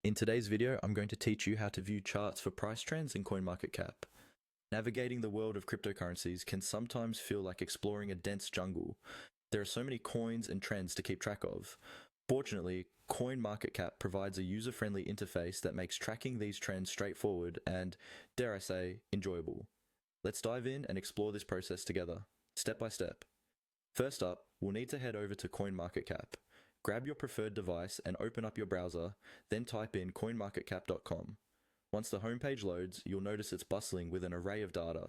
In today's video, I'm going to teach you how to view charts for price trends in CoinMarketCap. Navigating the world of cryptocurrencies can sometimes feel like exploring a dense jungle. There are so many coins and trends to keep track of. Fortunately, CoinMarketCap provides a user-friendly interface that makes tracking these trends straightforward and, dare I say, enjoyable. Let's dive in and explore this process together, step by step. First up, we'll need to head over to CoinMarketCap. Grab your preferred device and open up your browser, then type in coinmarketcap.com. Once the homepage loads, you'll notice it's bustling with an array of data.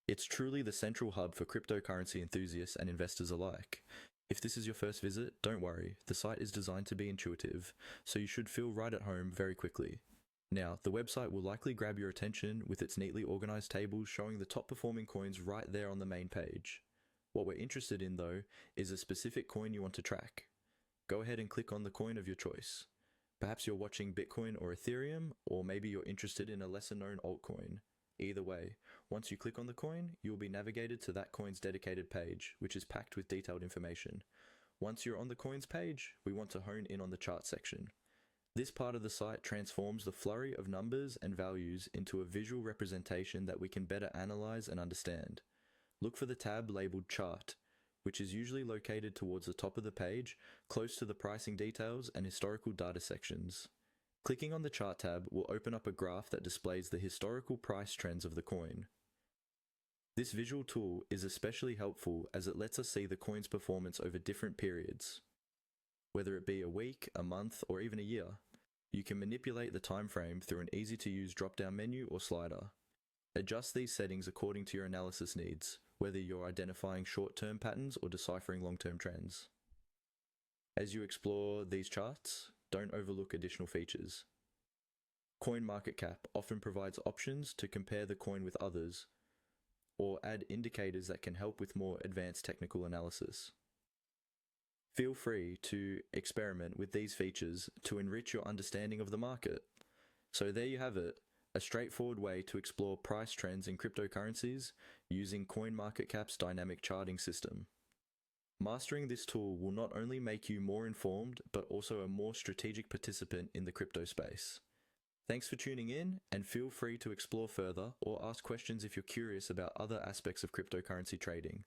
It's truly the central hub for cryptocurrency enthusiasts and investors alike. If this is your first visit, don't worry, the site is designed to be intuitive, so you should feel right at home very quickly. Now, the website will likely grab your attention with its neatly organized tables showing the top performing coins right there on the main page. What we're interested in, though, is a specific coin you want to track. Go ahead and click on the coin of your choice. Perhaps you're watching Bitcoin or Ethereum, or maybe you're interested in a lesser known altcoin. Either way, once you click on the coin, you'll be navigated to that coin's dedicated page, which is packed with detailed information. Once you're on the coin's page, we want to hone in on the chart section. This part of the site transforms the flurry of numbers and values into a visual representation that we can better analyze and understand. Look for the tab labeled Chart, which is usually located towards the top of the page, close to the pricing details and historical data sections. Clicking on the Chart tab will open up a graph that displays the historical price trends of the coin. This visual tool is especially helpful as it lets us see the coin's performance over different periods. Whether it be a week, a month, or even a year, you can manipulate the time frame through an easy-to-use drop-down menu or slider. Adjust these settings according to your analysis needs, whether you're identifying short-term patterns or deciphering long-term trends. As you explore these charts, don't overlook additional features. CoinMarketCap often provides options to compare the coin with others, or add indicators that can help with more advanced technical analysis. Feel free to experiment with these features to enrich your understanding of the market. So there you have it. A straightforward way to explore price trends in cryptocurrencies using CoinMarketCap's dynamic charting system. Mastering this tool will not only make you more informed, but also a more strategic participant in the crypto space. Thanks for tuning in, and feel free to explore further or ask questions if you're curious about other aspects of cryptocurrency trading.